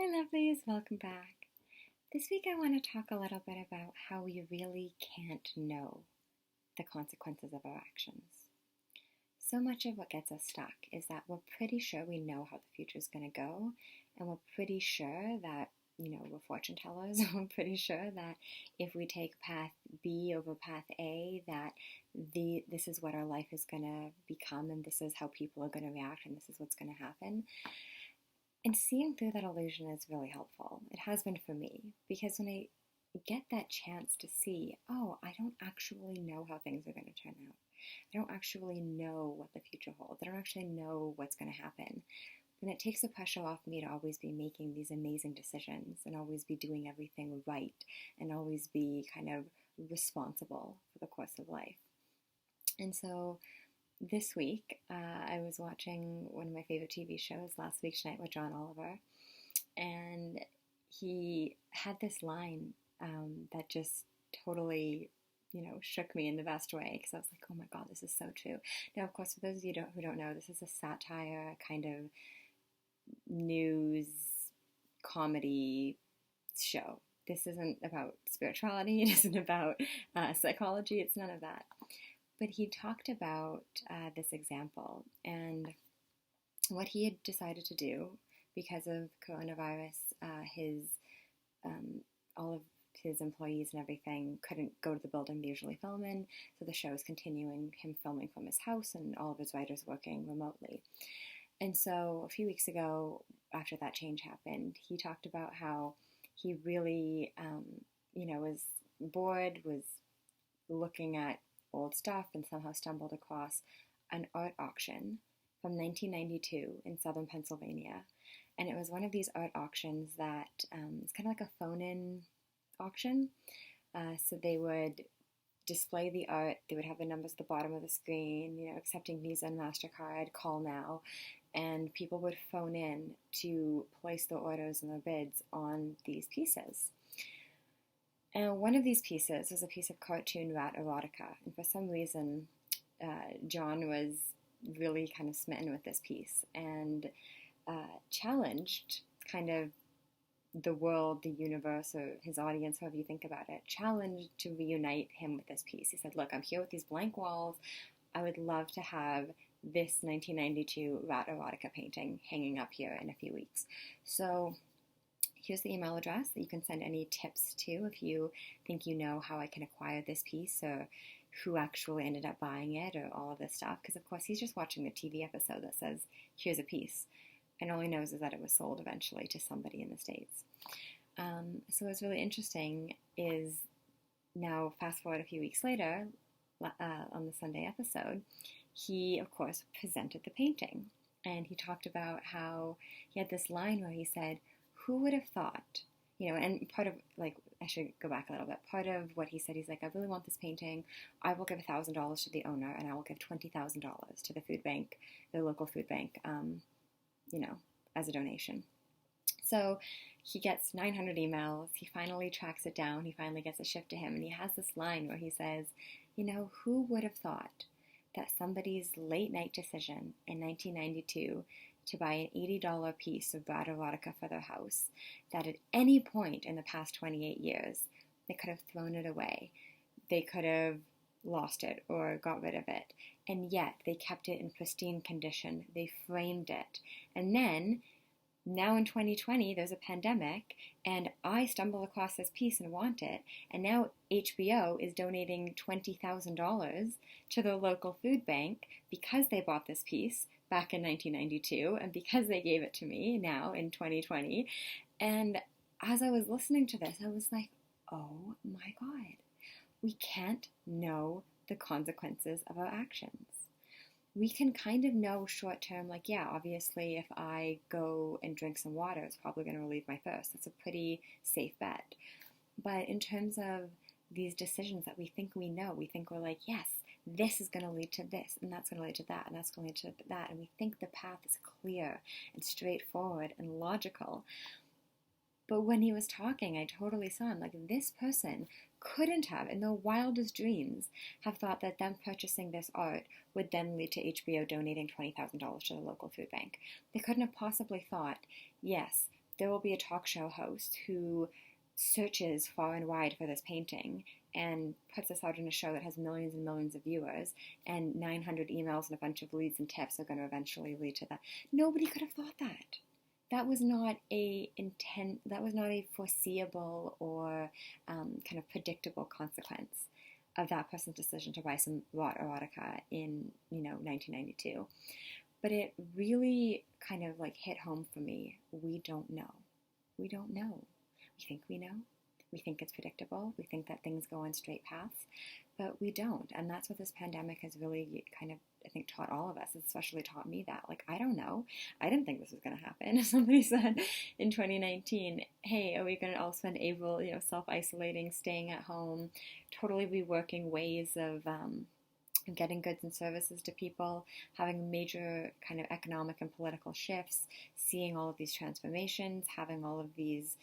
Hi, lovelies. Welcome back. This week, I want to talk a little bit about how we really can't know the consequences of our actions. So much of what gets us stuck is that we're pretty sure we know how the future is going to go, and we're pretty sure that, we're fortune tellers. We're pretty sure that if we take path B over path A, that this is what our life is going to become, and this is how people are going to react, and this is what's going to happen. And seeing through that illusion is really helpful. It has been for me, because when I get that chance to see, oh, I don't actually know how things are going to turn out. I don't actually know what the future holds. I don't actually know what's going to happen. Then it takes the pressure off me to always be making these amazing decisions and always be doing everything right and always be kind of responsible for the course of life. And so this week, I was watching one of my favorite TV shows, Last Week Tonight with John Oliver, and he had this line that just totally, shook me in the best way, because I was like, oh my God, this is so true. Now, of course, for those of you who don't know, this is a satire kind of news comedy show. This isn't about spirituality. It isn't about psychology. It's none of that. But he talked about this example and what he had decided to do because of coronavirus. All of his employees and everything couldn't go to the building they usually film in, so the show is continuing him filming from his house and all of his writers working remotely. And so a few weeks ago, after that change happened, he talked about how he really, was bored, was looking at old stuff, and somehow stumbled across an art auction from 1992 in southern Pennsylvania. And it was one of these art auctions that it's kind of like a phone-in auction. So they would display the art, they would have the numbers at the bottom of the screen, accepting Visa and MasterCard, call now, and people would phone in to place their orders and their bids on these pieces. And one of these pieces was a piece of cartoon rat erotica. And for some reason, John was really kind of smitten with this piece and challenged kind of the world, the universe, or his audience, however you think about it, challenged to reunite him with this piece. He said, look, I'm here with these blank walls. I would love to have this 1992 rat erotica painting hanging up here in a few weeks. So here's the email address that you can send any tips to if you think you know how I can acquire this piece or who actually ended up buying it or all of this stuff. Because, of course, he's just watching the TV episode that says, here's a piece. And all he knows is that it was sold eventually to somebody in the States. So what's really interesting is now, fast forward a few weeks later, on the Sunday episode, he, of course, presented the painting. And he talked about how he had this line where he said, who would have thought, and part of, I should go back a little bit. Part of what he said, he's like, I really want this painting. I will give $1,000 to the owner, and I will give $20,000 to the food bank, the local food bank, as a donation. So he gets 900 emails. He finally tracks it down. He finally gets it shipped to him. And he has this line where he says, who would have thought that somebody's late night decision in 1992 to buy an $80 piece of rat erotica for their house, that at any point in the past 28 years, they could have thrown it away. They could have lost it or got rid of it. And yet they kept it in pristine condition. They framed it. And then, now in 2020, there's a pandemic, and I stumble across this piece and want it. And now HBO is donating $20,000 to the local food bank because they bought this piece back in 1992 and because they gave it to me now in 2020. And as I was listening to this, I was like, oh my God, we can't know the consequences of our actions. We can kind of know short term, obviously if I go and drink some water, it's probably going to relieve my thirst. That's a pretty safe bet. But in terms of these decisions that we think we know, we think we're like, yes, this is going to lead to this, and that's going to lead to that, and that's going to lead to that. And we think the path is clear and straightforward and logical. But when he was talking, I totally saw him, this person couldn't have, in their wildest dreams, have thought that them purchasing this art would then lead to HBO donating $20,000 to the local food bank. They couldn't have possibly thought, yes, there will be a talk show host who searches far and wide for this painting and puts this out in a show that has millions and millions of viewers, and 900 emails and a bunch of leads and tips are going to eventually lead to that. Nobody could have thought that. That was not that was not a foreseeable or kind of predictable consequence of that person's decision to buy some raw erotica in 1992. But it really kind of like hit home for me. We don't know. We don't know. We think we know. We think it's predictable. We think that things go on straight paths, but we don't. And that's what this pandemic has really kind of, I think, taught all of us. It's especially taught me that. Like, I don't know. I didn't think this was going to happen. Somebody said in 2019, hey, are we going to all spend April, self-isolating, staying at home, totally reworking ways of getting goods and services to people, having major kind of economic and political shifts, seeing all of these transformations, having all of these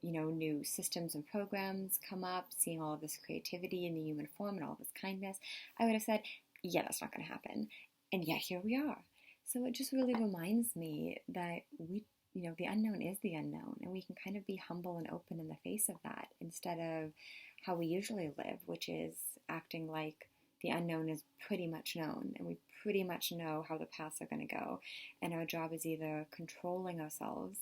new systems and programs come up, seeing all of this creativity in the human form and all of this kindness, I would have said, yeah, that's not going to happen. And yet here we are. So it just really reminds me that the unknown is the unknown, and we can kind of be humble and open in the face of that instead of how we usually live, which is acting like the unknown is pretty much known, and we pretty much know how the paths are going to go. And our job is either controlling ourselves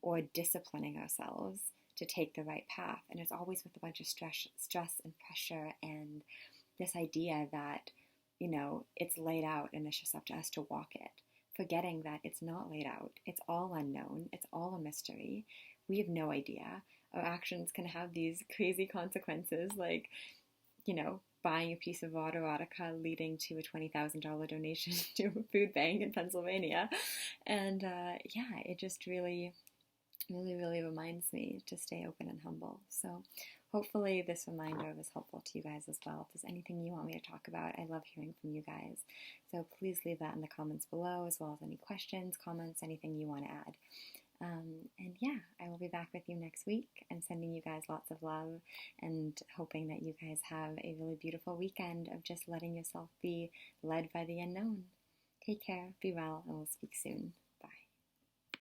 or disciplining ourselves to take the right path. And it's always with a bunch of stress and pressure and this idea that, it's laid out and it's just up to us to walk it. Forgetting that it's not laid out. It's all unknown. It's all a mystery. We have no idea. Our actions can have these crazy consequences, like, buying a piece of raw erotica leading to a $20,000 donation to a food bank in Pennsylvania. And it just really reminds me to stay open and humble. So hopefully this reminder was helpful to you guys as well. If there's anything you want me to talk about, I love hearing from you guys. So please leave that in the comments below, as well as any questions, comments, anything you want to add. I will be back with you next week. I'm sending you guys lots of love and hoping that you guys have a really beautiful weekend of just letting yourself be led by the unknown. Take care, be well, and we'll speak soon.